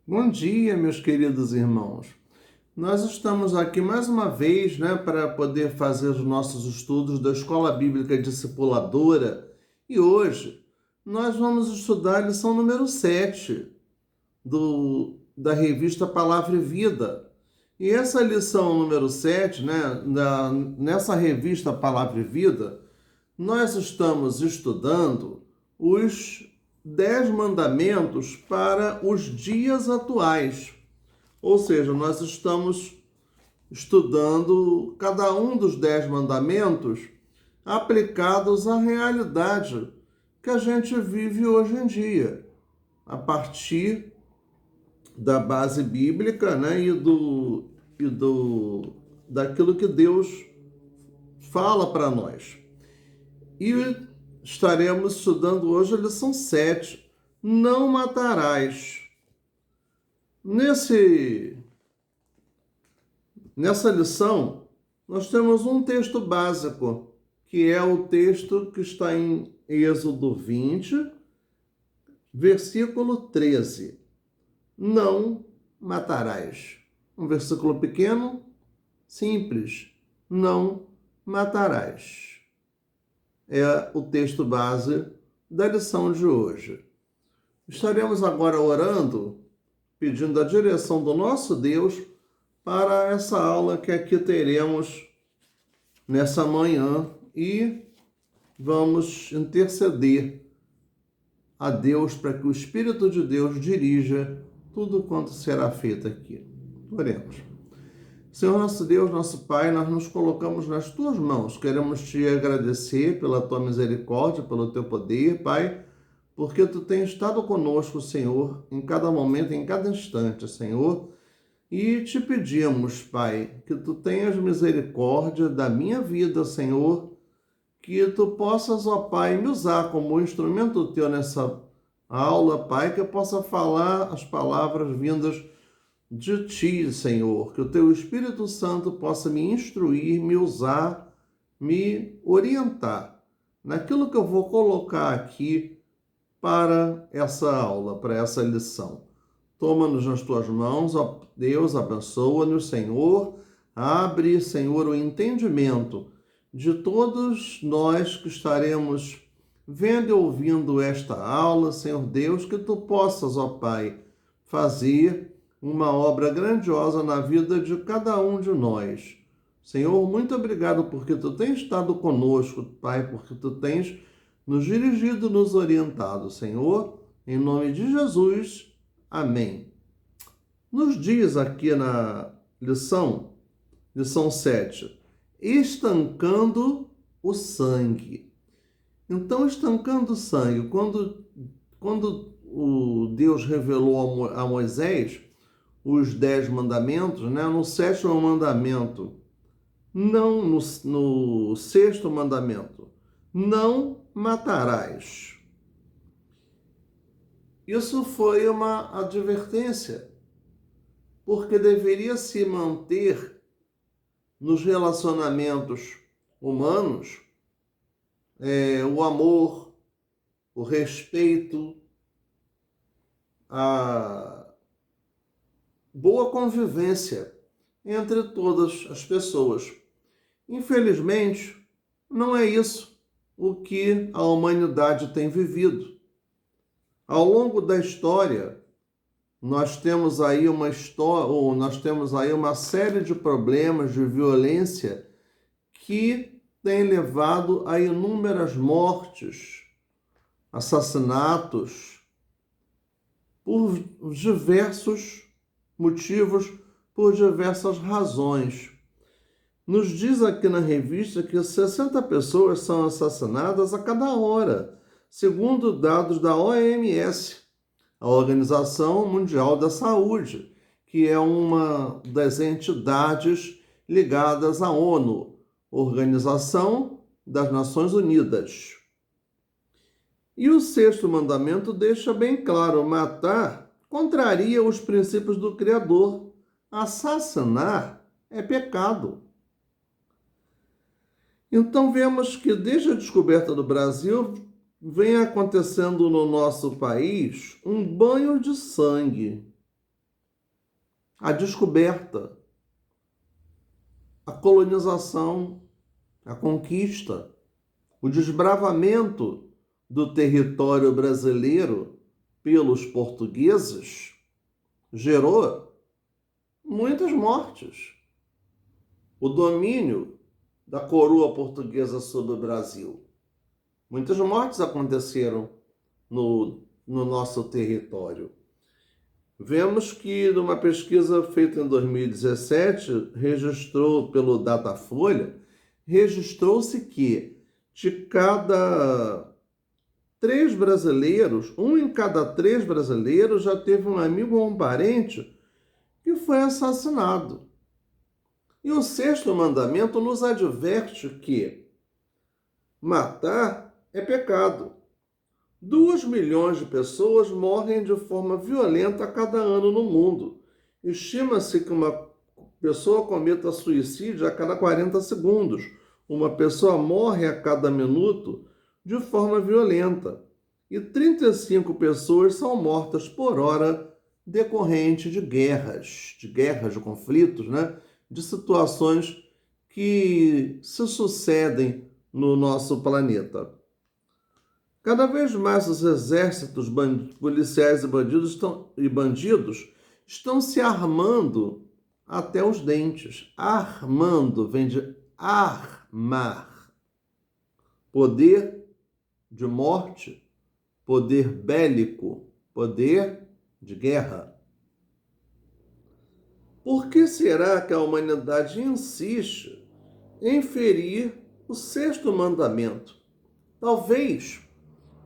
Bom dia, meus queridos irmãos. Nós estamos aqui mais uma vez, para poder fazer os nossos estudos da Escola Bíblica Discipuladora. E hoje nós vamos estudar a lição número 7 da revista Palavra e Vida. E essa lição número 7, nessa revista Palavra e Vida, nós estamos estudando os 10 mandamentos para os dias atuais. Ou seja, nós estamos estudando cada um dos 10 mandamentos aplicados à realidade que a gente vive hoje em dia, a partir da base bíblica, daquilo que Deus fala para nós. E estaremos estudando hoje a lição 7, não matarás. Nessa lição, nós temos um texto básico, que é o texto que está em Êxodo 20, versículo 13. Não matarás. Um versículo pequeno, simples. Não matarás. É o texto base da lição de hoje. Estaremos agora orando, pedindo a direção do nosso Deus para essa aula que aqui teremos nessa manhã e vamos interceder a Deus para que o Espírito de Deus dirija tudo quanto será feito aqui. Oremos. Senhor nosso Deus, nosso Pai, nós nos colocamos nas Tuas mãos. Queremos Te agradecer pela Tua misericórdia, pelo Teu poder, Pai, porque Tu tens estado conosco, Senhor, em cada momento, em cada instante, Senhor. E Te pedimos, Pai, que Tu tenhas misericórdia da minha vida, Senhor, que Tu possas, ó Pai, me usar como instrumento Teu nessa aula, Pai, que eu possa falar as palavras vindas de Ti, Senhor, que o Teu Espírito Santo possa me instruir, me usar, me orientar naquilo que eu vou colocar aqui para essa aula, para essa lição. Toma-nos nas Tuas mãos, ó Deus, abençoa-nos, Senhor, abre, Senhor, o entendimento de todos nós que estaremos vendo e ouvindo esta aula, Senhor Deus, que Tu possas, ó Pai, fazer uma obra grandiosa na vida de cada um de nós. Senhor, muito obrigado porque Tu tens estado conosco, Pai, porque Tu tens nos dirigido, nos orientado, Senhor, em nome de Jesus, amém. Nos diz aqui na lição 7, estancando o sangue. Então, estancando o sangue, quando o Deus revelou a Moisés os 10 mandamentos, no 7º mandamento, não no 6º mandamento, não matarás. Isso foi uma advertência, porque deveria se manter nos relacionamentos humanos o amor, o respeito, a boa convivência entre todas as pessoas. Infelizmente, não é isso o que a humanidade tem vivido. Ao longo da história, nós temos aí uma série de problemas de violência que tem levado a inúmeras mortes, assassinatos, por diversos motivos, por diversas razões. Nos diz aqui na revista que 60 pessoas são assassinadas a cada hora, segundo dados da OMS, a Organização Mundial da Saúde, que é uma das entidades ligadas à ONU, Organização das Nações Unidas. E o 6º mandamento deixa bem claro: matar contraria os princípios do Criador. Assassinar é pecado. Então vemos que desde a descoberta do Brasil vem acontecendo no nosso país um banho de sangue a descoberta, a colonização, a conquista, o desbravamento do território brasileiro pelos portugueses gerou muitas mortes. O domínio da coroa portuguesa sobre o Brasil. Muitas mortes aconteceram no nosso território. Vemos que numa pesquisa feita em 2017, registrou pelo Datafolha, registrou-se que de cada 3 brasileiros, 1 em cada 3 brasileiros já teve um amigo ou um parente que foi assassinado. E o 6º mandamento nos adverte que matar é pecado. 2 milhões de pessoas morrem de forma violenta a cada ano no mundo. Estima-se que uma pessoa cometa suicídio a cada 40 segundos. Uma pessoa morre a cada minuto de forma violenta. E 35 pessoas são mortas por hora decorrente de guerras, de conflitos, né? De situações que se sucedem no nosso planeta. Cada vez mais os exércitos policiais e bandidos estão se armando até os dentes. Armando vem de armar. Poder de morte, poder bélico, poder de guerra. Por que será que a humanidade insiste em ferir o 6º mandamento? Talvez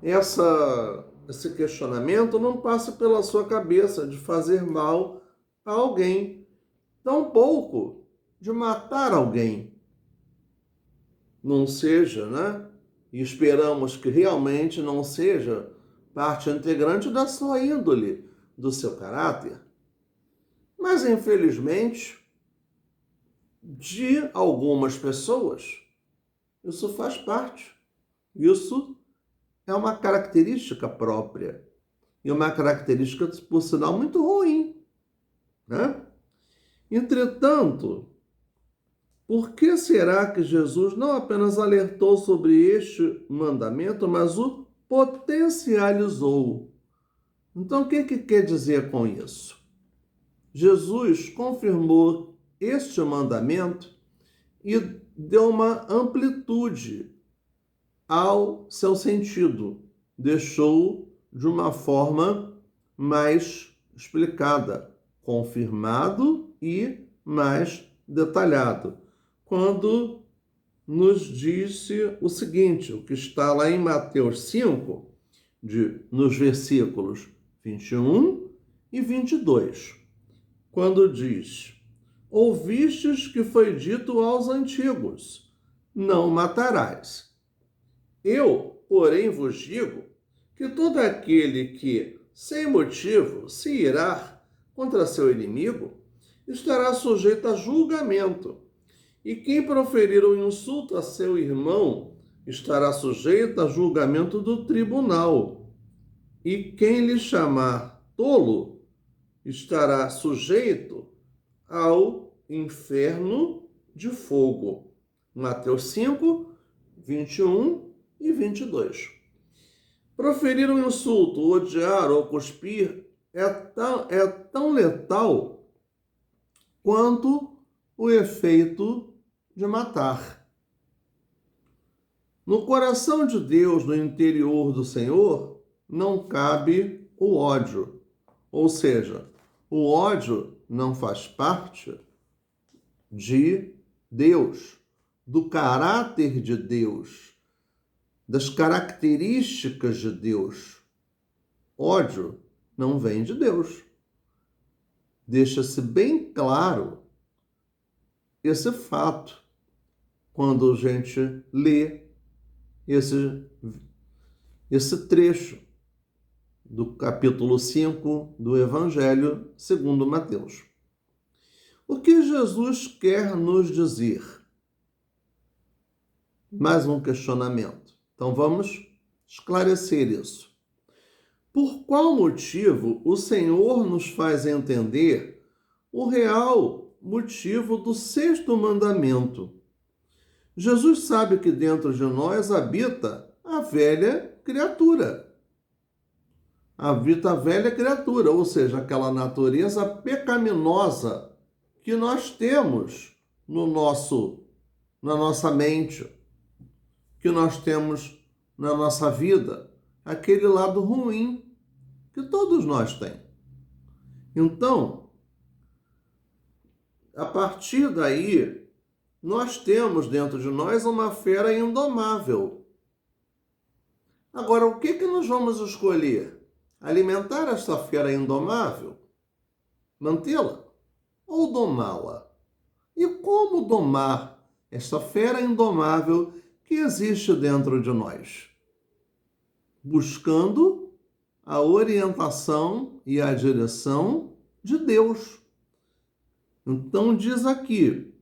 esse questionamento não passe pela sua cabeça de fazer mal a alguém, tampouco de matar alguém. Não seja, né? E esperamos que realmente não seja parte integrante da sua índole, do seu caráter. Mas, infelizmente, de algumas pessoas, isso faz parte. Isso é uma característica própria. E uma característica, por sinal, muito ruim, né? Entretanto, por que será que Jesus não apenas alertou sobre este mandamento, mas o potencializou? Então, o que quer dizer com isso? Jesus confirmou este mandamento e deu uma amplitude ao seu sentido, deixou de uma forma mais explicada, confirmado e mais detalhado, quando nos disse o seguinte, o que está lá em Mateus 5, nos versículos 21 e 22, quando diz: ouvistes que foi dito aos antigos, não matarás. Eu, porém, vos digo que todo aquele que, sem motivo, se irá contra seu inimigo, estará sujeito a julgamento. E quem proferir um insulto a seu irmão estará sujeito a julgamento do tribunal. E quem lhe chamar tolo estará sujeito ao inferno de fogo. Mateus 5, 21 e 22. Proferir um insulto, odiar ou cuspir é tão letal quanto o efeito de matar. No coração de Deus, no interior do Senhor, não cabe o ódio. Ou seja, o ódio não faz parte de Deus, do caráter de Deus, das características de Deus. Ódio não vem de Deus. Deixa-se bem claro esse fato quando a gente lê esse trecho do capítulo 5 do Evangelho segundo Mateus. O que Jesus quer nos dizer? Mais um questionamento. Então vamos esclarecer isso. Por qual motivo o Senhor nos faz entender o real motivo do sexto mandamento. Jesus sabe que dentro de nós habita a velha criatura. Habita a velha criatura, ou seja, aquela natureza pecaminosa que nós temos na nossa mente, que nós temos na nossa vida, aquele lado ruim que todos nós temos. Então, a partir daí, nós temos dentro de nós uma fera indomável. Agora, o que nós vamos escolher? Alimentar esta fera indomável? Mantê-la? Ou domá-la? E como domar esta fera indomável que existe dentro de nós? Buscando a orientação e a direção de Deus. Então diz aqui,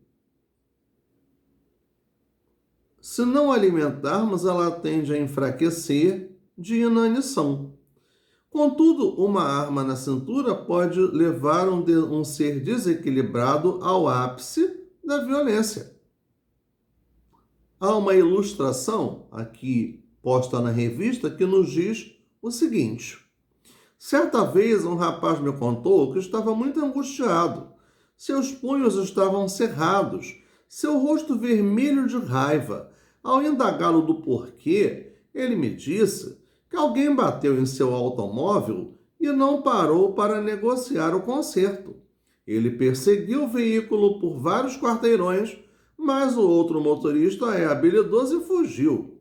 se não alimentarmos, ela tende a enfraquecer de inanição. Contudo, uma arma na cintura pode levar um ser desequilibrado ao ápice da violência. Há uma ilustração aqui posta na revista que nos diz o seguinte: certa vez um rapaz me contou que estava muito angustiado. Seus punhos estavam cerrados, seu rosto vermelho de raiva. Ao indagá-lo do porquê, ele me disse que alguém bateu em seu automóvel e não parou para negociar o conserto. Ele perseguiu o veículo por vários quarteirões, mas o outro motorista é habilidoso e fugiu.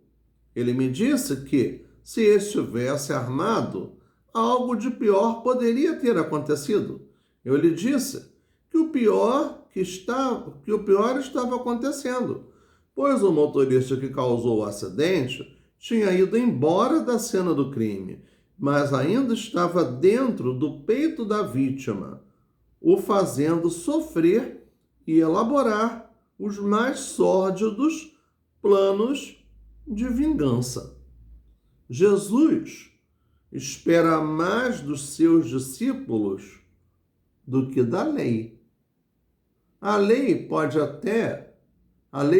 Ele me disse que, se estivesse armado, algo de pior poderia ter acontecido. Eu lhe disse que o pior estava acontecendo, pois o motorista que causou o acidente tinha ido embora da cena do crime, mas ainda estava dentro do peito da vítima, o fazendo sofrer e elaborar os mais sórdidos planos de vingança. Jesus espera mais dos seus discípulos do que da lei. A lei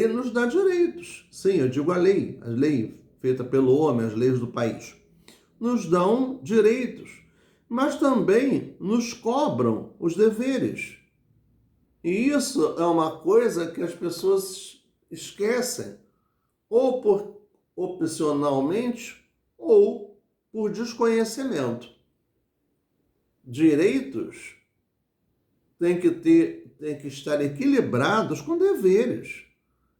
nos dá direitos. Sim, eu digo a lei feita pelo homem, as leis do país, nos dão direitos, mas também nos cobram os deveres. E isso é uma coisa que as pessoas esquecem, ou por opcionalmente, ou por desconhecimento. Direitos têm que estar equilibrados com deveres.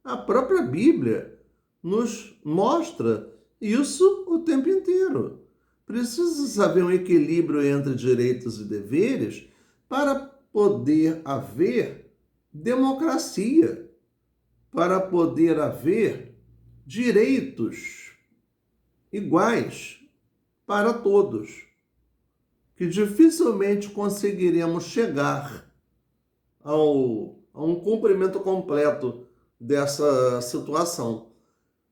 A própria Bíblia nos mostra isso o tempo inteiro. Precisa haver um equilíbrio entre direitos e deveres para poder haver democracia, para poder haver direitos iguais para todos, que dificilmente conseguiremos chegar a um cumprimento completo dessa situação.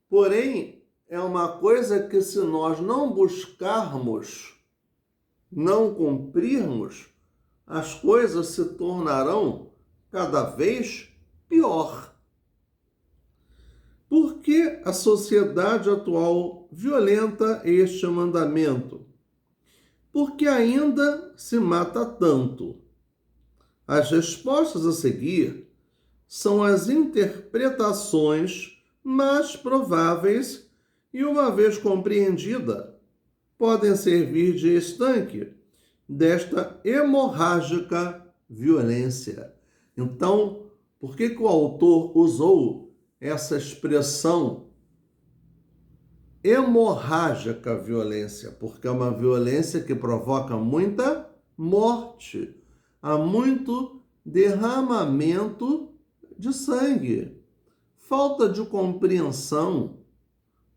Porém, é uma coisa que, se nós não buscarmos, não cumprirmos, as coisas se tornarão cada vez pior. Por que a sociedade atual violenta este mandamento? Porque ainda se mata tanto. As respostas a seguir são as interpretações mais prováveis e, uma vez compreendida, podem servir de estanque desta hemorrágica violência. Então, por que o autor usou essa expressão hemorrágica violência? Porque é uma violência que provoca muita morte, há muito derramamento de sangue, falta de compreensão,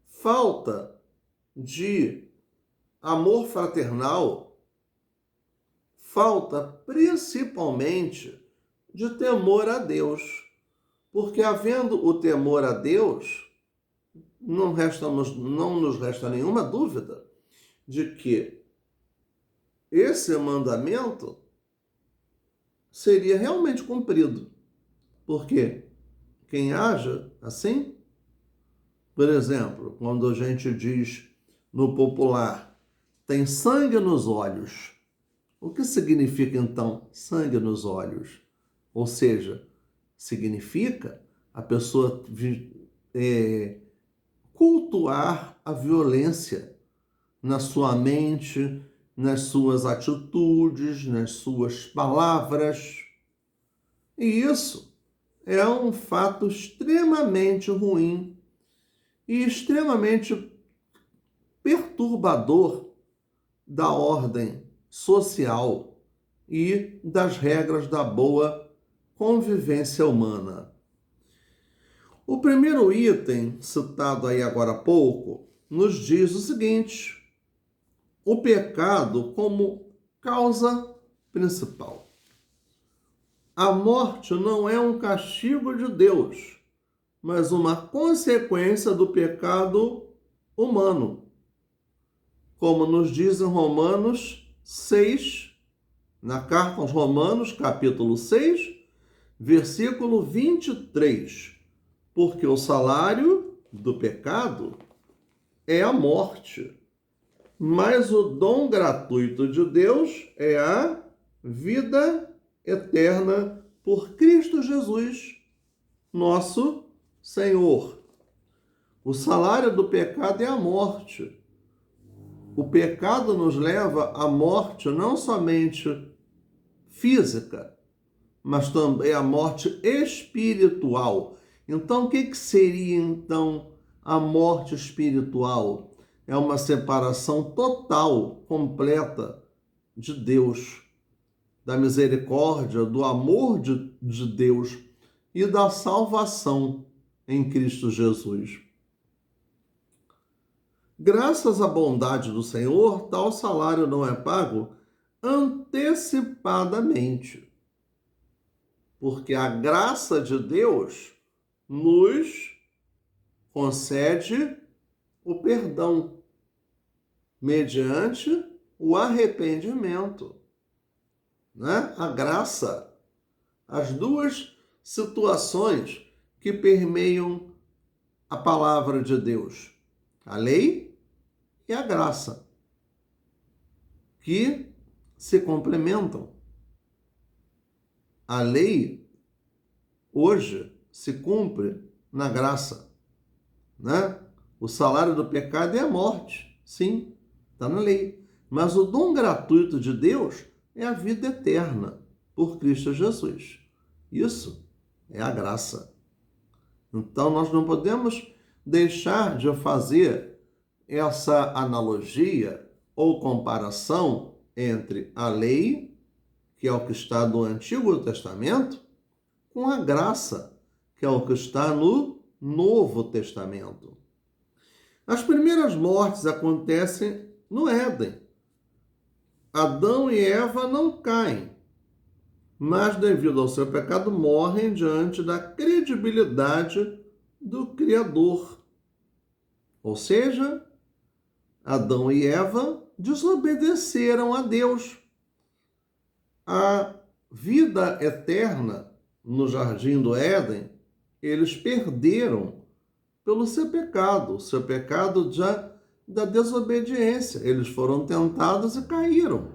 falta de amor fraternal, falta principalmente de temor a Deus. Porque, havendo o temor a Deus, não nos resta nenhuma dúvida de que esse mandamento seria realmente cumprido. Porque quem age assim, por exemplo, quando a gente diz no popular, tem sangue nos olhos. O que significa então sangue nos olhos? Ou seja, significa a pessoa cultuar a violência na sua mente, nas suas atitudes, nas suas palavras. E isso é um fato extremamente ruim e extremamente perturbador da ordem social e das regras da boa convivência humana. O primeiro item, citado aí agora há pouco, nos diz o seguinte: o pecado como causa principal. A morte não é um castigo de Deus, mas uma consequência do pecado humano. Como nos diz em Romanos 6, na carta aos Romanos, capítulo 6, versículo 23. Porque o salário do pecado é a morte, mas o dom gratuito de Deus é a vida eterna por Cristo Jesus, nosso Senhor. O salário do pecado é a morte. O pecado nos leva à morte não somente física, mas também à morte espiritual. Então, o que seria então a morte espiritual? É uma separação total, completa de Deus, da misericórdia, do amor de Deus e da salvação em Cristo Jesus. Graças à bondade do Senhor, tal salário não é pago antecipadamente, porque a graça de Deus nos concede o perdão mediante o arrependimento, né? A graça, as duas situações que permeiam a palavra de Deus, a lei e a graça, que se complementam. A lei hoje se cumpre na graça, né? O salário do pecado é a morte, sim, está na lei. Mas o dom gratuito de Deus é a vida eterna por Cristo Jesus. Isso é a graça. Então nós não podemos deixar de fazer essa analogia ou comparação entre a lei, que é o que está no Antigo Testamento, com a graça, que é o que está no Novo Testamento. As primeiras mortes acontecem no Éden. Adão e Eva não caem, mas devido ao seu pecado morrem diante da credibilidade do Criador. Ou seja, Adão e Eva desobedeceram a Deus. A vida eterna no jardim do Éden, eles perderam pelo seu pecado, o seu pecado da desobediência. Eles foram tentados e caíram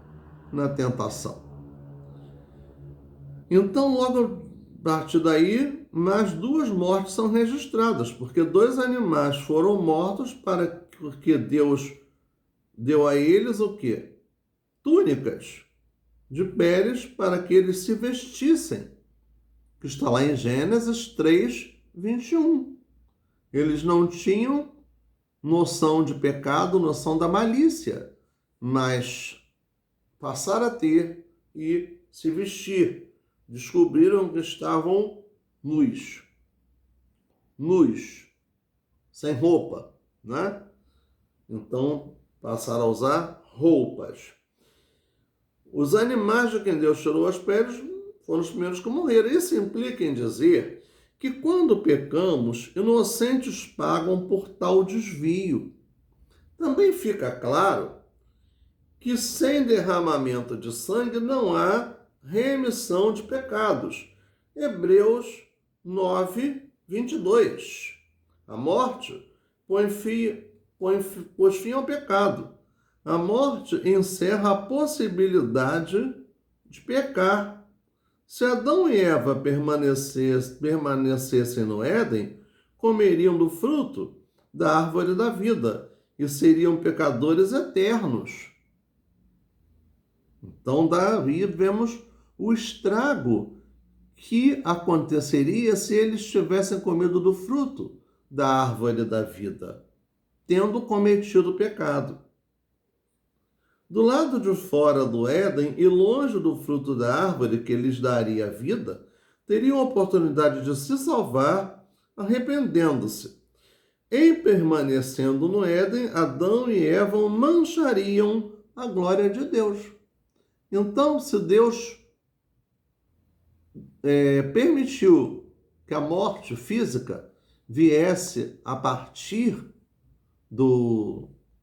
na tentação. Então, logo a partir daí, mais duas mortes são registradas, porque 2 animais foram mortos porque Deus deu a eles o quê? Túnicas de peles para que eles se vestissem, que está lá em Gênesis 3, 21. Eles não tinham noção de pecado, noção da malícia, mas passaram a ter e se vestir. Descobriram que estavam nus, sem roupa, né? Então passaram a usar roupas. Os animais de quem Deus tirou as peles foram os primeiros que morreram. Isso implica em dizer que quando pecamos, inocentes pagam por tal desvio. Também fica claro que sem derramamento de sangue não há remissão de pecados. Hebreus 9, 22. A morte pôs fim ao pecado. A morte encerra a possibilidade de pecar. Se Adão e Eva permanecessem no Éden, comeriam do fruto da árvore da vida e seriam pecadores eternos. Então, daí vemos o estrago que aconteceria se eles tivessem comido do fruto da árvore da vida, tendo cometido o pecado. Do lado de fora do Éden e longe do fruto da árvore que lhes daria a vida, teriam a oportunidade de se salvar arrependendo-se. Em permanecendo no Éden, Adão e Eva manchariam a glória de Deus. Então, se Deus permitiu que a morte física viesse a partir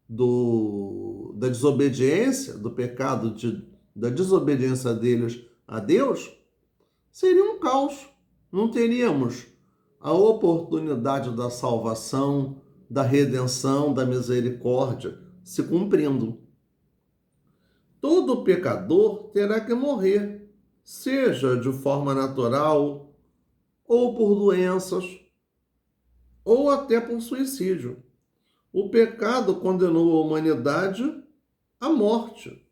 da desobediência, do pecado, da desobediência deles a Deus, seria um caos. Não teríamos a oportunidade da salvação, da redenção, da misericórdia se cumprindo. Todo pecador terá que morrer, seja de forma natural, ou por doenças, ou até por suicídio. O pecado condenou a humanidade à morte.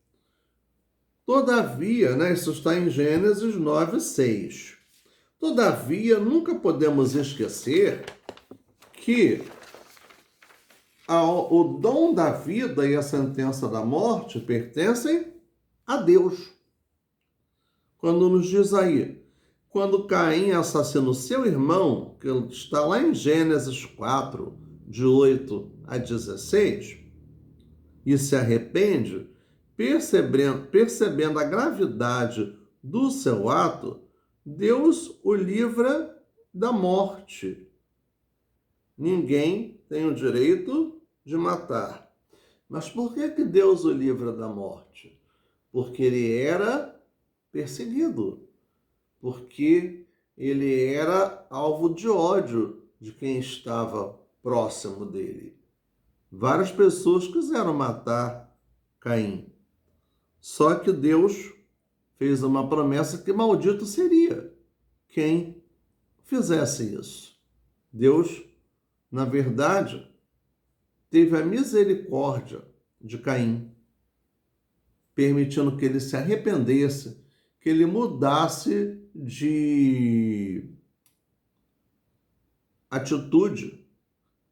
Todavia, isso está em Gênesis 9, 6. Todavia, nunca podemos esquecer que o dom da vida e a sentença da morte pertencem a Deus. Quando nos diz aí, quando Caim assassina o seu irmão, que está lá em Gênesis 4, de 8 a 16, e se arrepende, percebendo a gravidade do seu ato, Deus o livra da morte. Ninguém tem o direito de matar. Mas por que Deus o livra da morte? Porque ele era perseguido, porque ele era alvo de ódio de quem estava próximo dele. Várias pessoas quiseram matar Caim. Só que Deus fez uma promessa que maldito seria quem fizesse isso. Deus, na verdade, teve a misericórdia de Caim, permitindo que ele se arrependesse, que ele mudasse de atitude,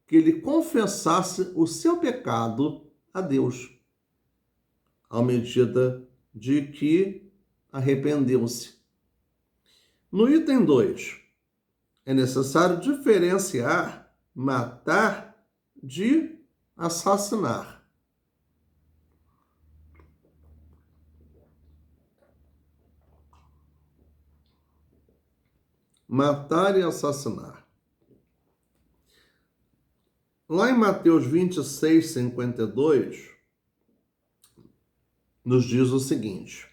que ele confessasse o seu pecado a Deus, à medida de que arrependeu-se. No item 2, é necessário diferenciar matar de assassinar. Matar e assassinar. Lá em Mateus 26, 52, nos diz o seguinte: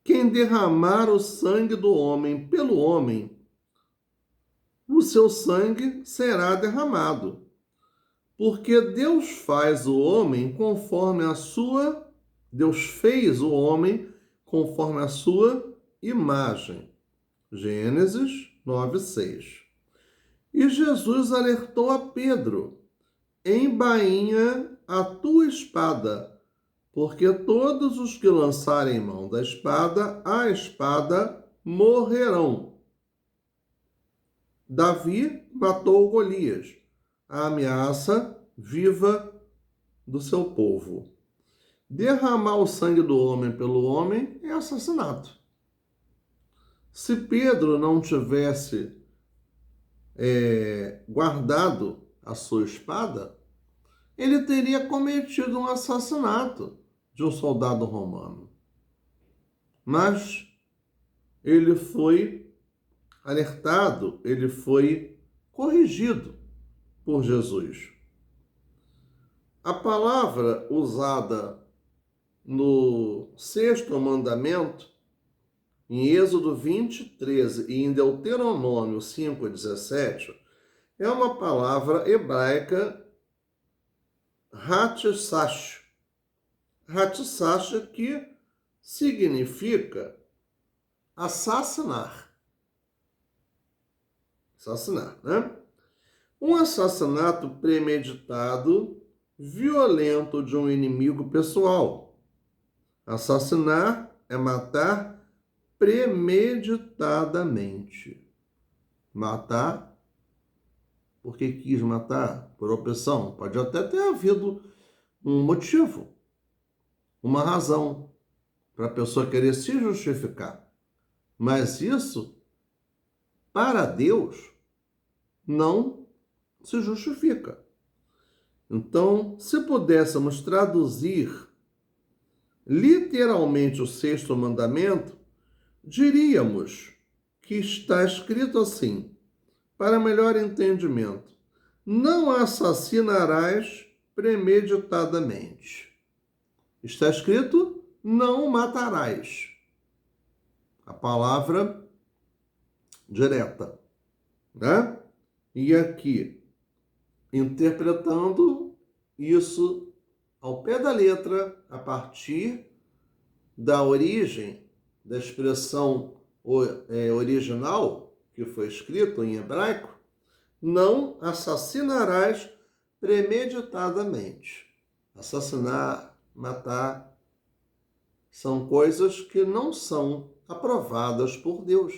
quem derramar o sangue do homem pelo homem, o seu sangue será derramado. Porque Deus fez o homem conforme a sua imagem. Gênesis 9, 6. E Jesus alertou a Pedro: embainha a tua espada, porque todos os que lançarem mão da espada, a espada morrerão. Davi matou Golias, a ameaça viva do seu povo. Derramar o sangue do homem pelo homem é assassinato. Se Pedro não tivesse guardado a sua espada, ele teria cometido um assassinato de um soldado romano. Mas ele foi alertado, ele foi corrigido por Jesus. A palavra usada no 6º mandamento em Êxodo 20, 13 e em Deuteronômio 5, 17, é uma palavra hebraica hatsash. Hatsash que significa assassinar. Assassinar, né? Um assassinato premeditado, violento de um inimigo pessoal. Assassinar é matar premeditadamente. Matar porque quis matar, por opção. Pode até ter havido um motivo, uma razão para a pessoa querer se justificar. Mas isso, para Deus, não se justifica. Então, se pudéssemos traduzir literalmente o sexto mandamento, diríamos que está escrito assim, para melhor entendimento: não assassinarás premeditadamente. Está escrito: não matarás. A palavra direta, né? E aqui, interpretando isso ao pé da letra, a partir da origem da expressão original, que foi escrito em hebraico, não assassinarás premeditadamente. Assassinar, matar, são coisas que não são aprovadas por Deus.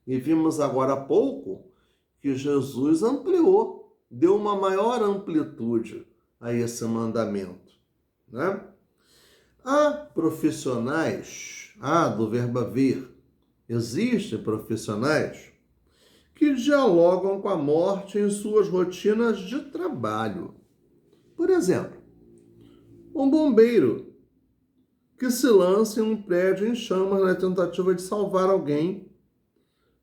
E vimos agora há pouco que Jesus ampliou, deu uma maior amplitude a esse mandamento, né? Há profissionais, do verbo haver, existem profissionais que dialogam com a morte em suas rotinas de trabalho. Por exemplo, um bombeiro que se lança em um prédio em chamas na tentativa de salvar alguém,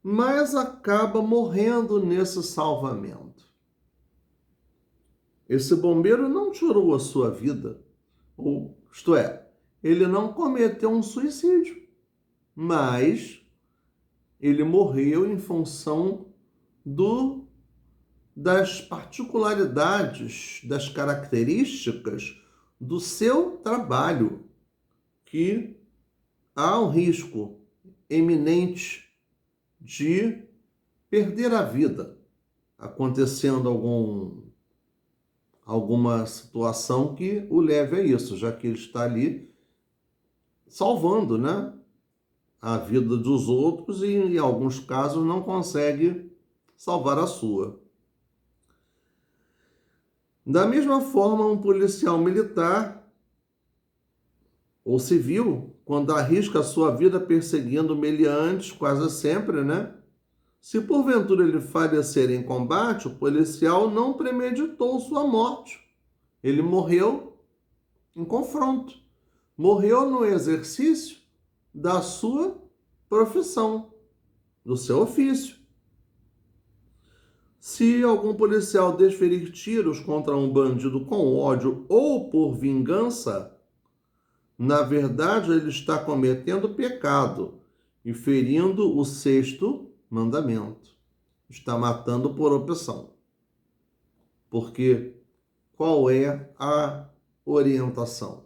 mas acaba morrendo nesse salvamento. Esse bombeiro não tirou a sua vida, isto é, ele não cometeu um suicídio, mas ele morreu em função das particularidades, das características do seu trabalho, que há um risco eminente de perder a vida, acontecendo alguma situação que o leve a isso, já que ele está ali salvando, né, a vida dos outros e, em alguns casos, não consegue salvar a sua. Da mesma forma, um policial militar ou civil, quando arrisca a sua vida perseguindo meliantes, quase sempre, né? Se porventura ele falecer em combate, o policial não premeditou sua morte. Ele morreu em confronto. Morreu no exercício da sua profissão, do seu ofício. Se algum policial desferir tiros contra um bandido com ódio ou por vingança, na verdade ele está cometendo pecado e ferindo o sexto mandamento. Está matando por opção. Porque qual é a orientação?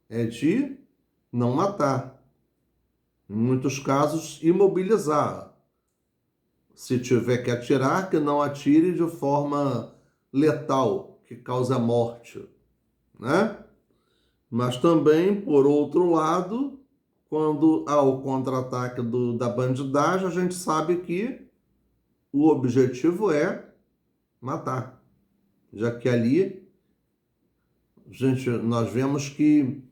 É de não matar. Em muitos casos, imobilizar. Se tiver que atirar, que não atire de forma letal, que cause a morte, né? Mas também, por outro lado, quando há o contra-ataque da bandidagem, a gente sabe que o objetivo é matar. Já que ali, nós vemos que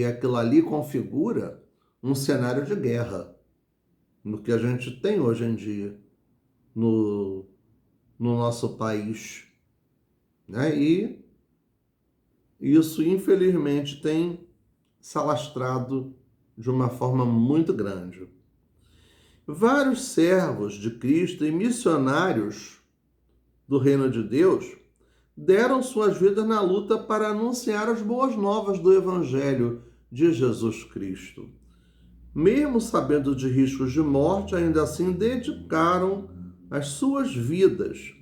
aquilo ali configura um cenário de guerra, no que a gente tem hoje em dia no nosso país, né? E isso, infelizmente, tem se alastrado de uma forma muito grande. Vários servos de Cristo e missionários do reino de Deus deram suas vidas na luta para anunciar as boas novas do Evangelho de Jesus Cristo. mesmo sabendo de riscos de morte, ainda assim dedicaram as suas vidas.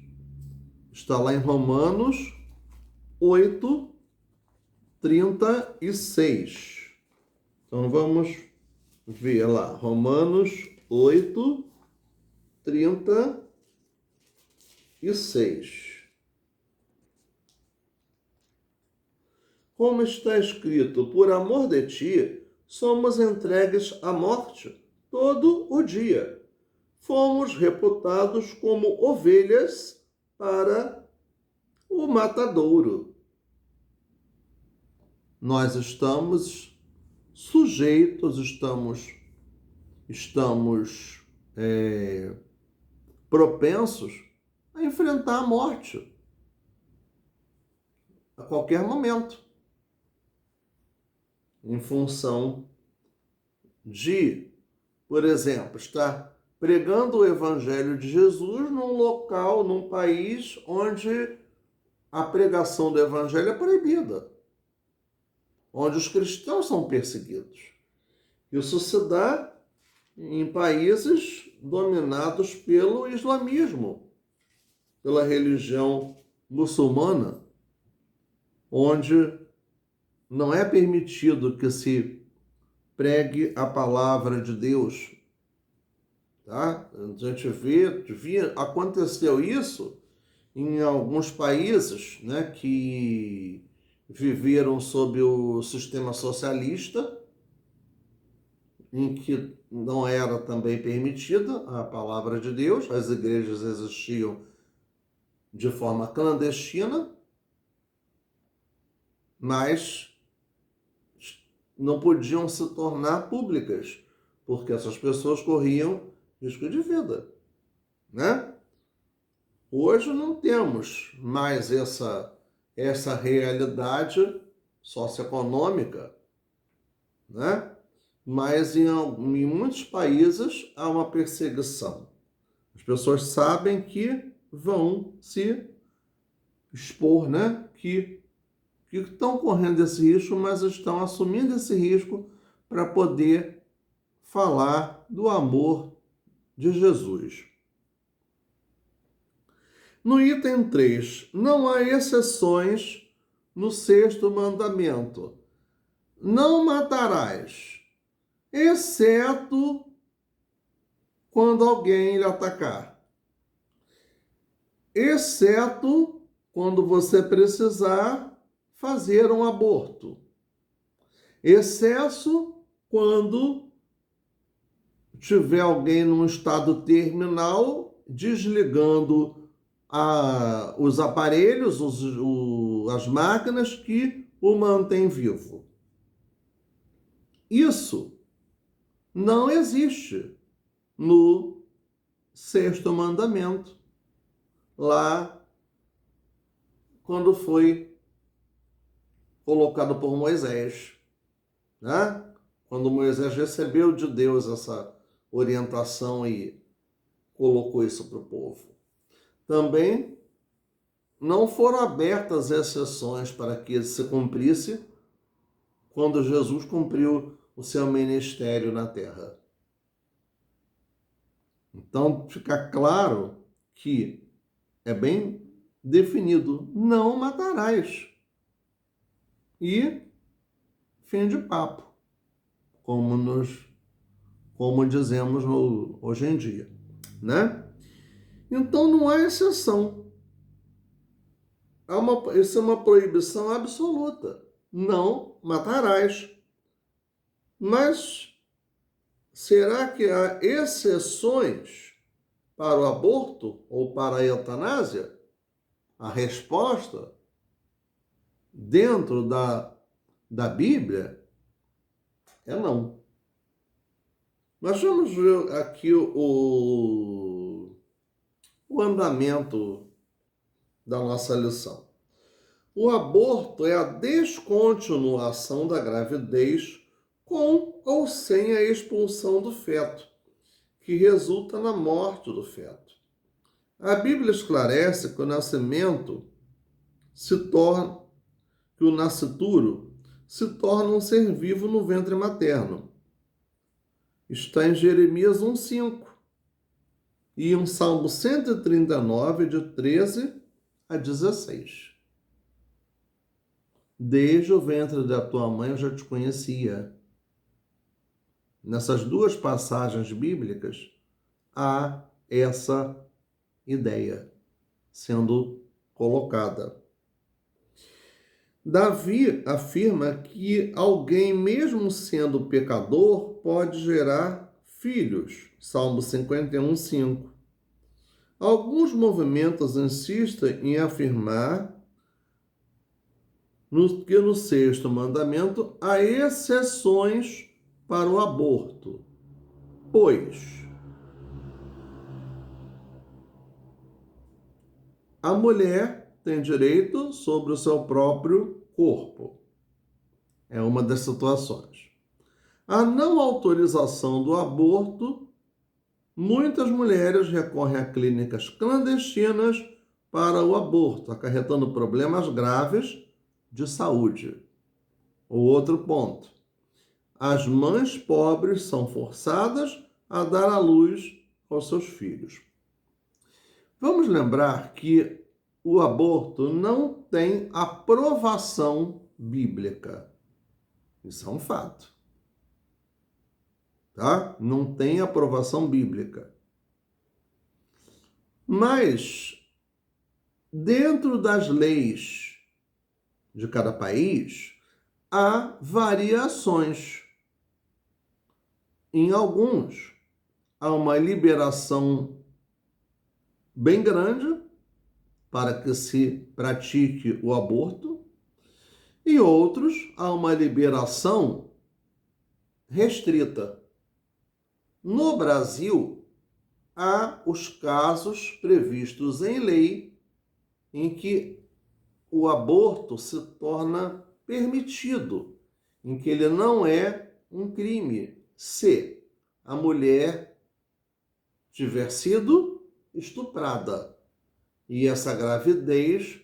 Está lá em Romanos 8:36. Então vamos ver lá, Romanos 8:36. Como está escrito, por amor de ti, somos entregues à morte todo o dia. Fomos reputados como ovelhas para o matadouro. Nós estamos sujeitos, estamos propensos a enfrentar a morte a qualquer momento, em função de, por exemplo, estar pregando o Evangelho de Jesus num local, num país onde a pregação do Evangelho é proibida, onde os cristãos são perseguidos. Isso se dá em países dominados pelo islamismo, pela religião muçulmana, onde não é permitido que se pregue a palavra de Deus. Tá? A gente aconteceu isso em alguns países, né, que viveram sob o sistema socialista, em que não era também permitida a palavra de Deus, as igrejas existiam de forma clandestina, mas não podiam se tornar públicas, porque essas pessoas corriam risco de vida, né? Hoje não temos mais essa realidade socioeconômica, né? Mas em muitos países há uma perseguição. As pessoas sabem que vão se expor, né? Que estão correndo esse risco, mas estão assumindo esse risco para poder falar do amor de Jesus. No item 3, não há exceções no sexto mandamento. Não matarás, exceto quando alguém lhe atacar. Exceto quando você precisar fazer um aborto. Excesso quando tiver alguém num estado terminal desligando os aparelhos, as máquinas que o mantêm vivo. Isso não existe no sexto mandamento, lá quando foi colocado por Moisés, né? Quando Moisés recebeu de Deus essa orientação e colocou isso para o povo. Também não foram abertas exceções para que se cumprisse quando Jesus cumpriu o seu ministério na terra. Então, fica claro que é bem definido, não matarás. E fim de papo, como dizemos hoje em dia, né? Então não há exceção. Isso é uma proibição absoluta. Não matarás. Mas será que há exceções para o aborto ou para a eutanásia? A resposta, dentro da Bíblia, é não. Nós vamos ver aqui o andamento da nossa lição. O aborto é a descontinuação da gravidez com ou sem a expulsão do feto, que resulta na morte do feto. A Bíblia esclarece que o nascituro se torna um ser vivo no ventre materno. está em Jeremias 1,5 e em Salmo 139, de 13 a 16. Desde o ventre da tua mãe eu já te conhecia. Nessas duas passagens bíblicas há essa ideia sendo colocada. Davi afirma que alguém, mesmo sendo pecador, pode gerar filhos. Salmo 51:5. Alguns movimentos insistem em afirmar que no sexto mandamento há exceções para o aborto, pois a mulher tem direito sobre o seu próprio corpo. É uma das situações. A não autorização do aborto, muitas mulheres recorrem a clínicas clandestinas para o aborto, acarretando problemas graves de saúde. O outro ponto. As mães pobres são forçadas a dar à luz aos seus filhos. Vamos lembrar que o aborto não tem aprovação bíblica. Isso é um fato. Tá? Não tem aprovação bíblica. Mas, dentro das leis de cada país, há variações. Em alguns, há uma liberação bem grande para que se pratique o aborto, e outros, há uma liberação restrita. No Brasil, há os casos previstos em lei em que o aborto se torna permitido, em que ele não é um crime, se a mulher tiver sido estuprada e essa gravidez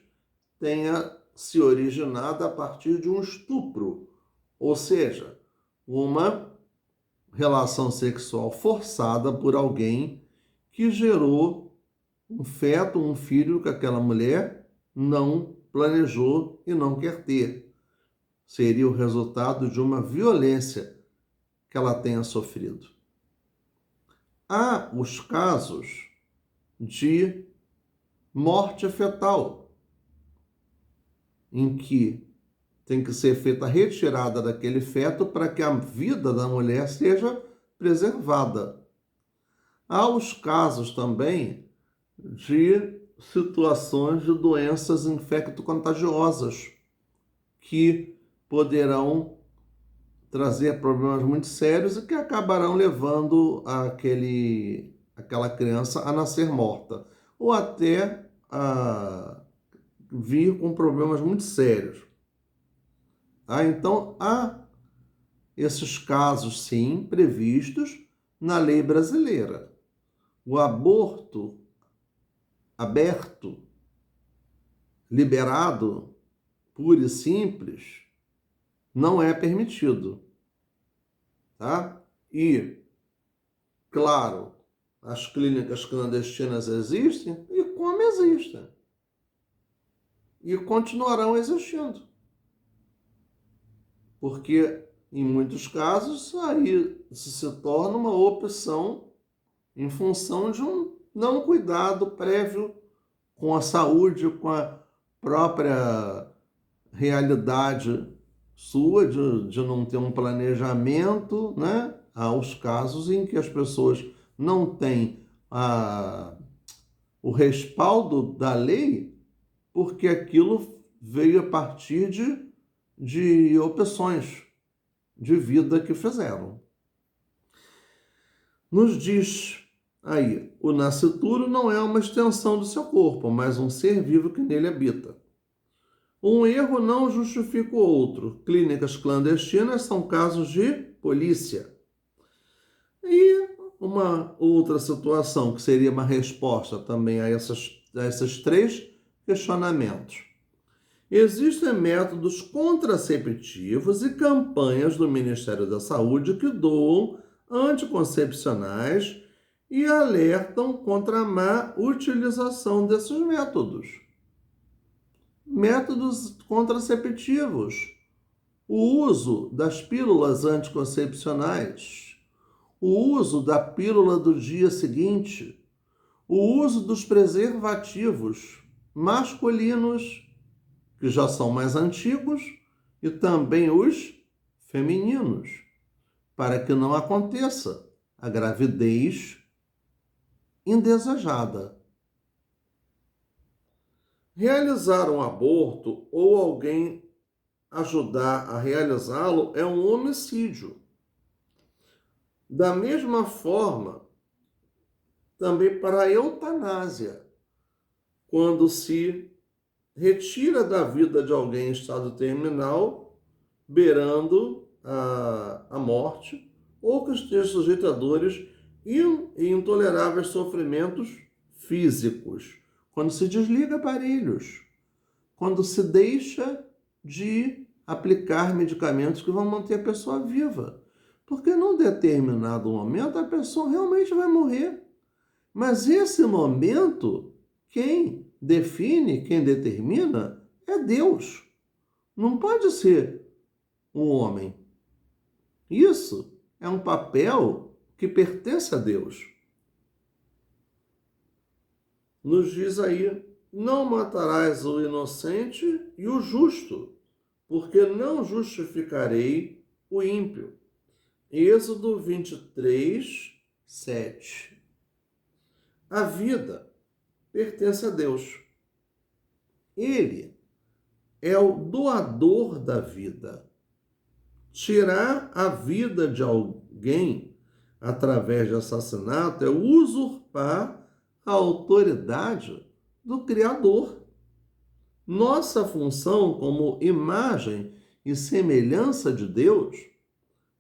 tenha se originado a partir de um estupro, ou seja, uma relação sexual forçada por alguém que gerou um feto, um filho que aquela mulher não planejou e não quer ter. Seria o resultado de uma violência que ela tenha sofrido. Há os casos de morte fetal, em que tem que ser feita a retirada daquele feto para que a vida da mulher seja preservada. Há os casos também de situações de doenças infecto-contagiosas que poderão trazer problemas muito sérios e que acabarão levando aquela criança a nascer morta ou até a vir com problemas muito sérios. Então, há esses casos, sim, previstos na lei brasileira. O aborto aberto, liberado, puro e simples, não é permitido. Tá? E, claro, as clínicas clandestinas existem e como existem. E continuarão existindo. Porque, em muitos casos, aí se torna uma opção em função de um não cuidado prévio com a saúde, com a própria realidade sua de não ter um planejamento, né? Há os casos em que as pessoas não têm o respaldo da lei porque aquilo veio a partir de opções de vida que fizeram. Nos diz aí, o nascituro não é uma extensão do seu corpo, mas um ser vivo que nele habita. Um erro não justifica o outro. Clínicas clandestinas são casos de polícia. E uma outra situação que seria uma resposta também a esses três questionamentos. Existem métodos contraceptivos e campanhas do Ministério da Saúde que doam anticoncepcionais e alertam contra a má utilização desses métodos. Métodos contraceptivos, o uso das pílulas anticoncepcionais, o uso da pílula do dia seguinte, o uso dos preservativos masculinos, que já são mais antigos, e também os femininos, para que não aconteça a gravidez indesejada. Realizar um aborto ou alguém ajudar a realizá-lo é um homicídio. Da mesma forma, também para a eutanásia, quando se retira da vida de alguém em estado terminal, beirando a morte, ou que esteja sujeito a dores e intoleráveis sofrimentos físicos, quando se desliga aparelhos, quando se deixa de aplicar medicamentos que vão manter a pessoa viva. Porque num determinado momento a pessoa realmente vai morrer. Mas esse momento, quem define, quem determina, é Deus. Não pode ser um homem. Isso é um papel que pertence a Deus. Nos diz aí, não matarás o inocente e o justo, porque não justificarei o ímpio. Êxodo 23, 7. A vida pertence a Deus. Ele é o doador da vida. Tirar a vida de alguém através de assassinato é usurpar a autoridade do Criador. Nossa função como imagem e semelhança de Deus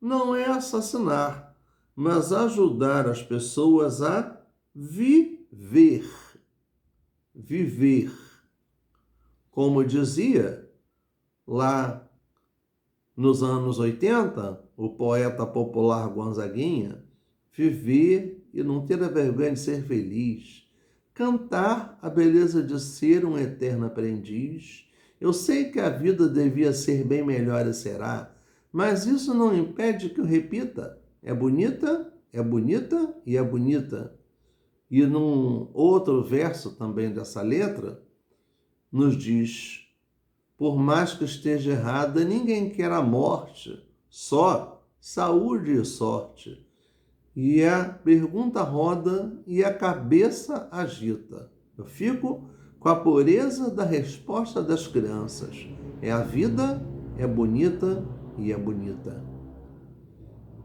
não é assassinar, mas ajudar as pessoas a viver. Viver. Como dizia lá nos anos 80, o poeta popular Gonzaguinha, viver e não ter a vergonha de ser feliz, cantar a beleza de ser um eterno aprendiz. Eu sei que a vida devia ser bem melhor e será, mas isso não impede que eu repita. É bonita e é bonita. E num outro verso também dessa letra, nos diz: por mais que esteja errada, ninguém quer a morte, só saúde e sorte. E a pergunta roda e a cabeça agita. Eu fico com a pureza da resposta das crianças. É a vida, é bonita e é bonita.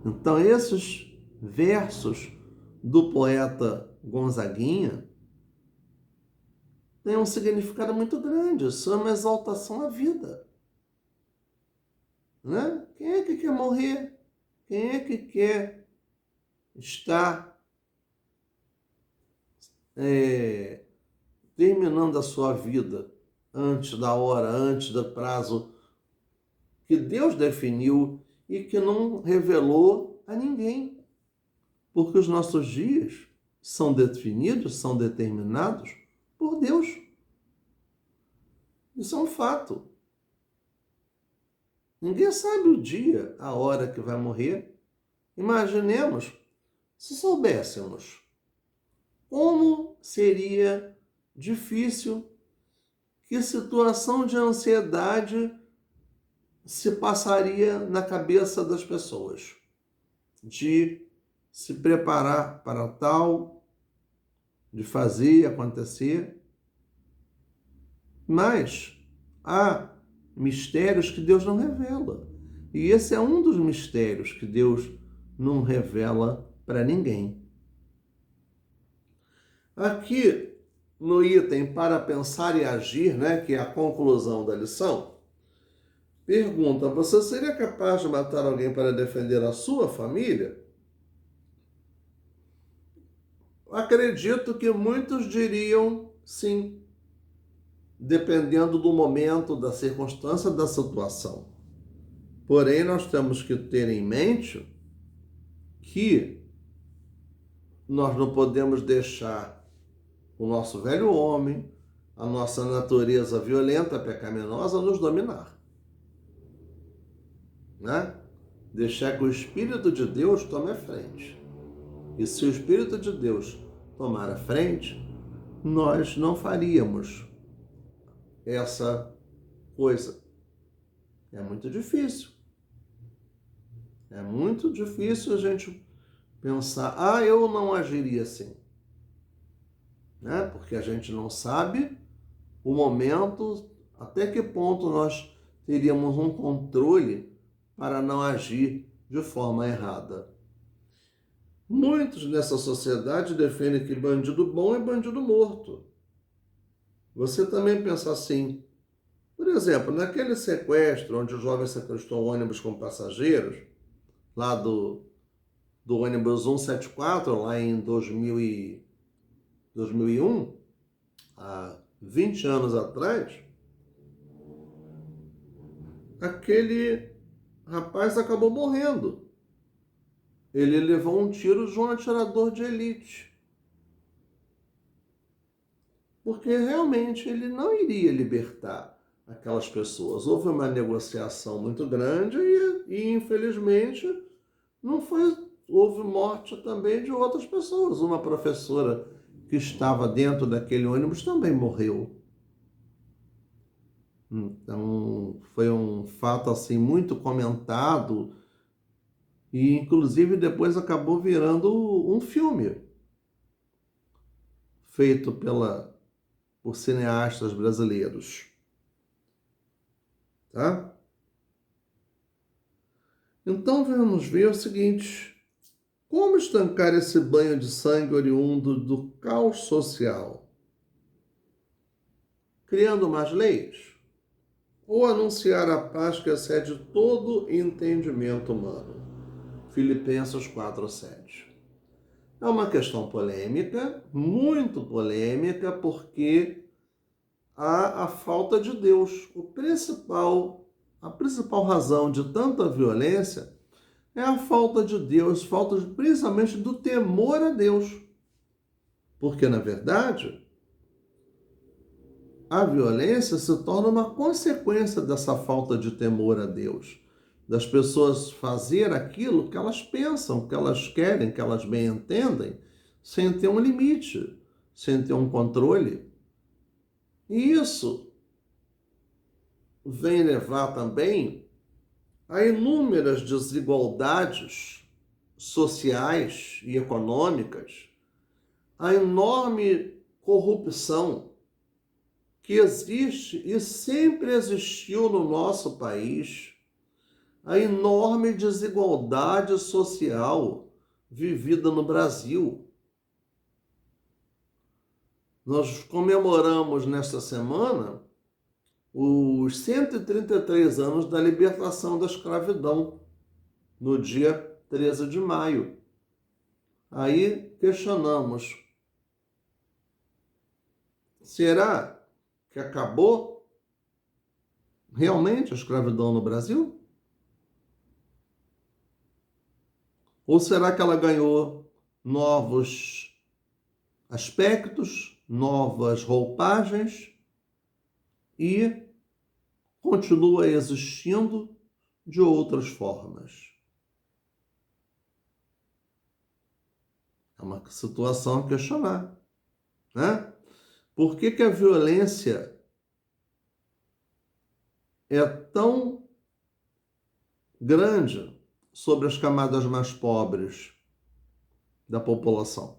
Então esses versos do poeta Gonzaguinha têm um significado muito grande, são uma exaltação à vida. Né? Quem é que quer morrer? Quem é que quer estar terminando a sua vida antes da hora, antes do prazo que Deus definiu e que não revelou a ninguém? Porque os nossos dias são definidos, são determinados por Deus. Isso é um fato. Ninguém sabe o dia, a hora que vai morrer. Imaginemos se soubéssemos como seria difícil, que situação de ansiedade se passaria na cabeça das pessoas, de se preparar para tal, de fazer acontecer. Mas há mistérios que Deus não revela. E esse é um dos mistérios que Deus não revela para ninguém. Aqui no item para pensar e agir, né, que é a conclusão da lição, pergunta: você seria capaz de matar alguém para defender a sua família? Acredito que muitos diriam sim, dependendo do momento, da circunstância, da situação. Porém, nós temos que ter em mente que nós não podemos deixar o nosso velho homem, a nossa natureza violenta, pecaminosa, nos dominar, né? Deixar que o Espírito de Deus tome a frente. E se o Espírito de Deus tomar a frente, nós não faríamos essa coisa. É muito difícil. É muito difícil a gente pensar, eu não agiria assim. Né? Porque a gente não sabe o momento, até que ponto nós teríamos um controle para não agir de forma errada. Muitos nessa sociedade defendem que bandido bom é bandido morto. Você também pensa assim. Por exemplo, naquele sequestro onde o jovem sequestrou o ônibus com passageiros, lá do ônibus 174, lá em 2001, há 20 anos atrás, aquele rapaz acabou morrendo. Ele levou um tiro de um atirador de elite. Porque realmente ele não iria libertar aquelas pessoas. Houve uma negociação muito grande e infelizmente, houve morte também de outras pessoas. Uma professora que estava dentro daquele ônibus também morreu. Então, foi um fato assim muito comentado e inclusive depois acabou virando um filme feito por cineastas brasileiros. Tá? Então vamos ver o seguinte: como estancar esse banho de sangue oriundo do caos social? Criando mais leis? Ou anunciar a paz que excede todo entendimento humano? Filipenses 4:7. É uma questão polêmica, muito polêmica, porque há a falta de Deus. A principal razão de tanta violência é a falta de Deus, principalmente do temor a Deus. Porque, na verdade, a violência se torna uma consequência dessa falta de temor a Deus. Das pessoas fazer aquilo que elas pensam, que elas querem, que elas bem entendem, sem ter um limite, sem ter um controle. E isso vem levar também a inúmeras desigualdades sociais e econômicas, a enorme corrupção que existe e sempre existiu no nosso país, a enorme desigualdade social vivida no Brasil. Nós comemoramos nesta semana os 133 anos da libertação da escravidão, no dia 13 de maio. Aí questionamos, será que acabou realmente a escravidão no Brasil? Ou será que ela ganhou novos aspectos, novas roupagens e continua existindo de outras formas? É uma situação a questionar, né? Por que a violência é tão grande sobre as camadas mais pobres da população?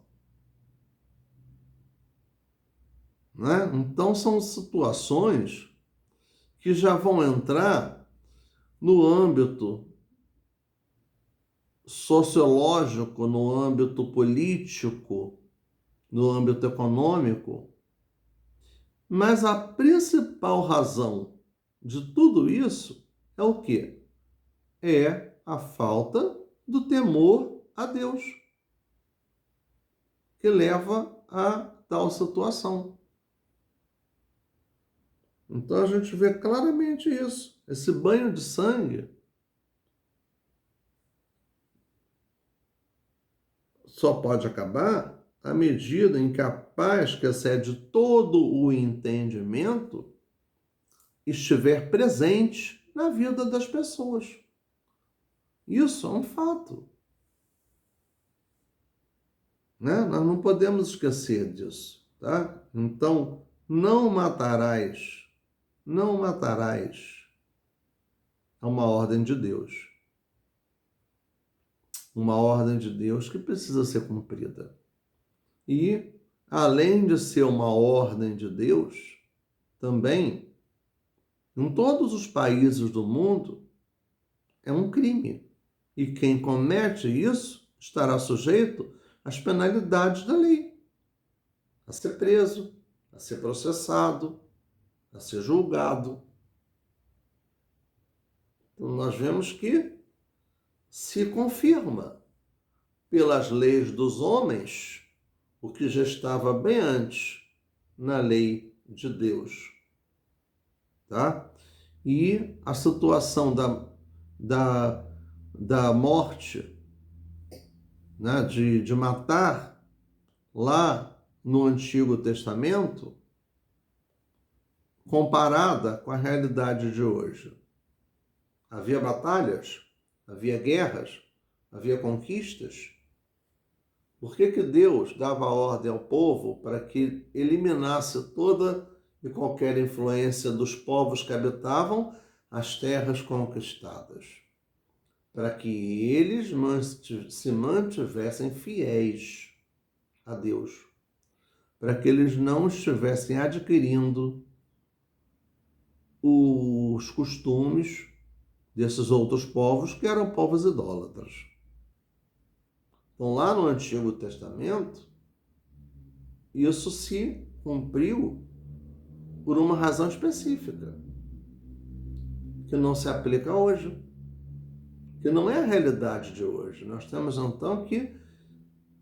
Né? Então, são situações que já vão entrar no âmbito sociológico, no âmbito político, no âmbito econômico, mas a principal razão de tudo isso é o quê? É a falta do temor a Deus, que leva a tal situação. Então a gente vê claramente isso. Esse banho de sangue só pode acabar à medida em que a paz, que excede todo o entendimento, estiver presente na vida das pessoas. Isso é um fato, né? Nós não podemos esquecer disso, tá? Então, não matarás, não matarás é uma ordem de Deus. Uma ordem de Deus que precisa ser cumprida. E, além de ser uma ordem de Deus, também, em todos os países do mundo, é um crime. E quem comete isso estará sujeito às penalidades da lei, a ser preso, a ser processado, a ser julgado. Então, nós vemos que se confirma pelas leis dos homens o que já estava bem antes na lei de Deus, tá? E a situação da morte, né, de matar lá no Antigo Testamento, comparada com a realidade de hoje. Havia batalhas, havia guerras, havia conquistas. Por que Deus dava ordem ao povo para que eliminasse toda e qualquer influência dos povos que habitavam as terras conquistadas? Para que eles se mantivessem fiéis a Deus, para que eles não estivessem adquirindo os costumes desses outros povos que eram povos idólatras. Então, lá no Antigo Testamento, isso se cumpriu por uma razão específica, que não se aplica hoje, que não é a realidade de hoje. Nós temos, então, que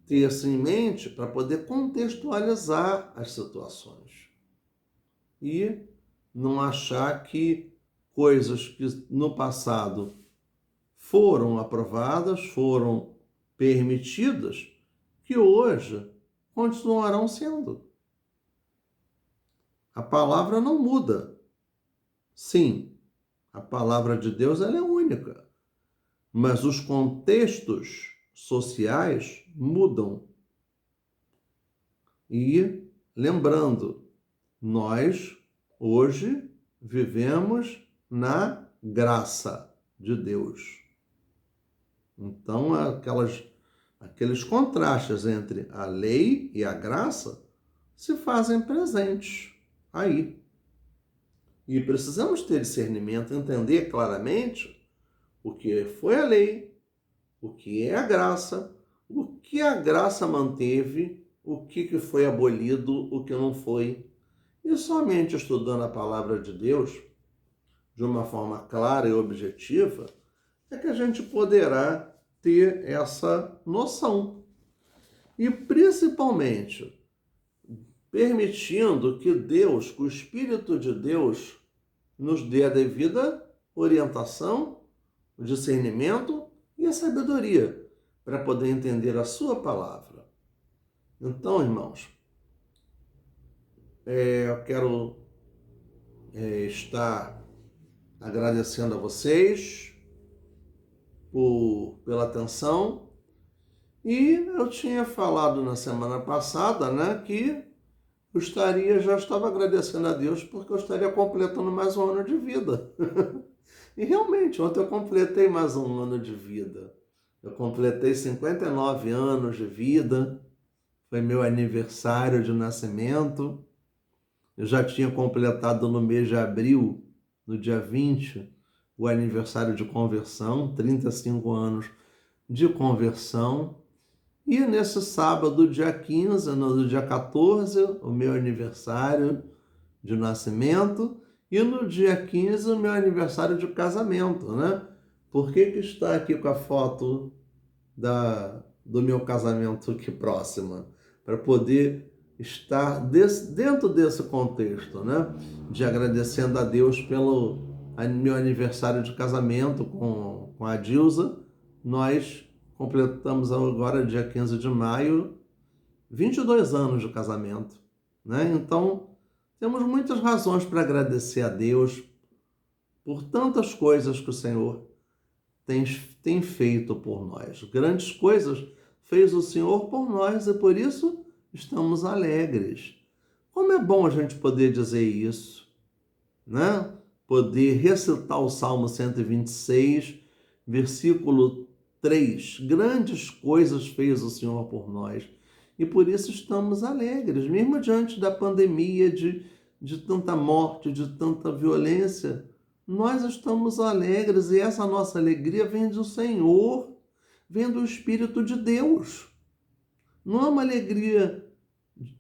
ter isso em mente para poder contextualizar as situações e não achar que coisas que no passado foram aprovadas, foram permitidas, que hoje continuarão sendo. A palavra não muda. Sim, a palavra de Deus ela é única, mas os contextos sociais mudam. E, lembrando, nós hoje vivemos na graça de Deus. Então, aqueles contrastes entre a lei e a graça se fazem presentes aí. E precisamos ter discernimento, entender claramente o que foi a lei, o que é a graça, o que a graça manteve, o que foi abolido, o que não foi. E somente estudando a palavra de Deus, de uma forma clara e objetiva, é que a gente poderá ter essa noção. E principalmente permitindo que Deus, que o Espírito de Deus, nos dê a devida orientação, o discernimento e a sabedoria para poder entender a sua palavra. Então, irmãos, eu quero estar agradecendo a vocês pela atenção. E eu tinha falado na semana passada, né, que já estava agradecendo a Deus porque eu estaria completando mais um ano de vida. E realmente, ontem eu completei mais um ano de vida. Eu completei 59 anos de vida, foi meu aniversário de nascimento. Eu já tinha completado no mês de abril, no dia 20, o aniversário de conversão, 35 anos de conversão. E nesse sábado, dia 15, no dia 14, o meu aniversário de nascimento. E no dia 15, o meu aniversário de casamento, né? Por que está aqui com a foto do meu casamento aqui próxima? Para poder estar dentro desse contexto, né? De agradecendo a Deus pelo meu aniversário de casamento com a Dilsa. Nós completamos agora, dia 15 de maio, 22 anos de casamento, né? Então, temos muitas razões para agradecer a Deus por tantas coisas que o Senhor tem feito por nós. Grandes coisas fez o Senhor por nós e por isso estamos alegres. Como é bom a gente poder dizer isso, né? Poder recitar o Salmo 126, versículo 3. Grandes coisas fez o Senhor por nós. E por isso estamos alegres, mesmo diante da pandemia, de tanta morte, de tanta violência. Nós estamos alegres e essa nossa alegria vem do Senhor, vem do Espírito de Deus. Não é uma alegria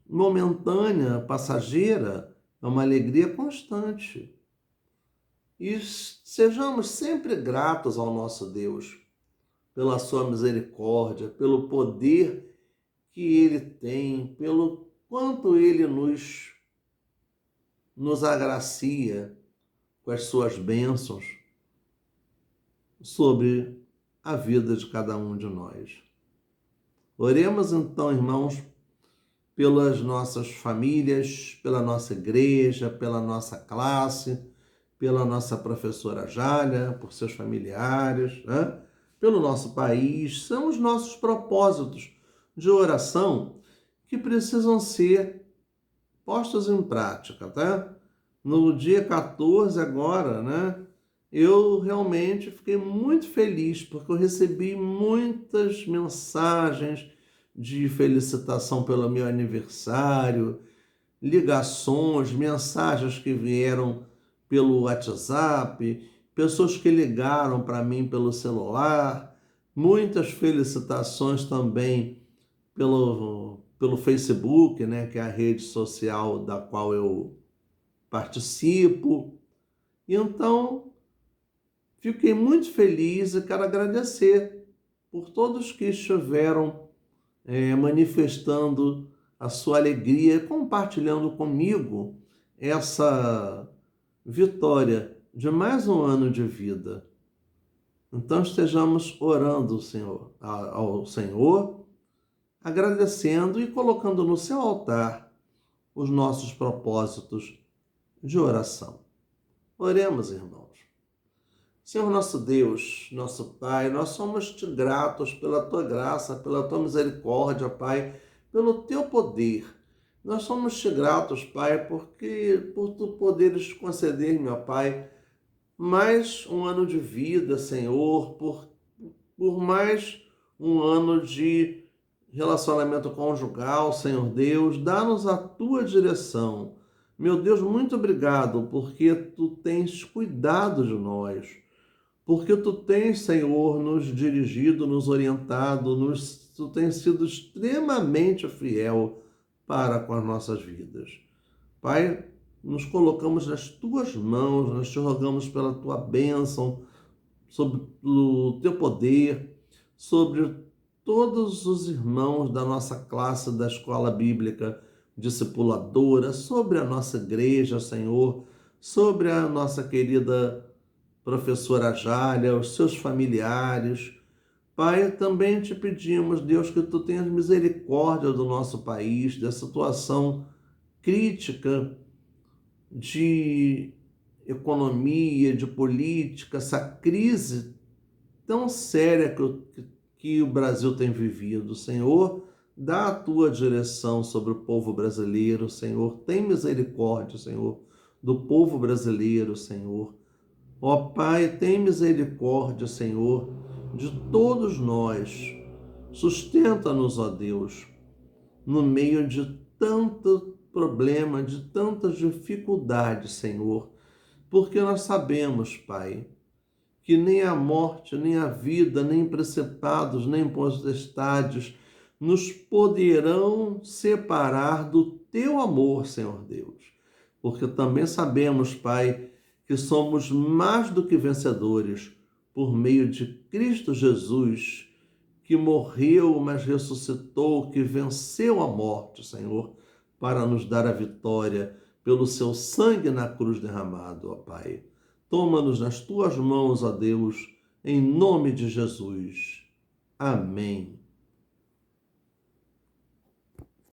momentânea, passageira, é uma alegria constante. E sejamos sempre gratos ao nosso Deus pela sua misericórdia, pelo poder que Ele tem, pelo quanto Ele nos agracia com as suas bênçãos sobre a vida de cada um de nós. Oremos então, irmãos, pelas nossas famílias, pela nossa igreja, pela nossa classe, pela nossa professora Jália, por seus familiares, né? Pelo nosso país. São os nossos propósitos de oração que precisam ser postos em prática, tá? No dia 14 agora, né? Eu realmente fiquei muito feliz porque eu recebi muitas mensagens de felicitação pelo meu aniversário, ligações, mensagens que vieram pelo WhatsApp, pessoas que ligaram para mim pelo celular, muitas felicitações também pelo Facebook, né, que é a rede social da qual eu participo. Então, fiquei muito feliz e quero agradecer por todos que estiveram manifestando a sua alegria, compartilhando comigo essa vitória de mais um ano de vida. Então estejamos orando ao Senhor, agradecendo e colocando no seu altar os nossos propósitos de oração. Oremos, irmãos. Senhor nosso Deus, nosso Pai, nós somos-te gratos pela tua graça, pela tua misericórdia, Pai, pelo teu poder. Nós somos-te gratos, Pai, porque por tu poderes conceder, meu Pai, mais um ano de vida, Senhor, por mais um ano de relacionamento conjugal, Senhor Deus, dá-nos a tua direção. Meu Deus, muito obrigado, porque tu tens cuidado de nós. Porque tu tens, Senhor, nos dirigido, nos orientado, tu tens sido extremamente fiel para com as nossas vidas. Pai, nos colocamos nas tuas mãos, nós te rogamos pela tua bênção, sobre o teu poder, sobre todos os irmãos da nossa classe da Escola Bíblica Discipuladora, sobre a nossa igreja, Senhor, sobre a nossa querida professora Jália, os seus familiares. Pai, também te pedimos, Deus, que tu tenhas misericórdia do nosso país, dessa situação crítica de economia, de política, essa crise tão séria que o Brasil tem vivido. Senhor, dá a tua direção sobre o povo brasileiro, Senhor. Tem misericórdia, Senhor, do povo brasileiro, Senhor. Ó Pai, tem misericórdia, Senhor, de todos nós. Sustenta-nos, ó Deus, no meio de tanto problema, de tantas dificuldades, Senhor, porque nós sabemos, Pai, que nem a morte, nem a vida, nem principados, nem potestades nos poderão separar do teu amor, Senhor Deus, porque também sabemos, Pai, que somos mais do que vencedores por meio de Cristo Jesus, que morreu, mas ressuscitou, que venceu a morte, Senhor, para nos dar a vitória pelo seu sangue na cruz derramado, ó Pai. Toma-nos nas tuas mãos, ó Deus, em nome de Jesus. Amém.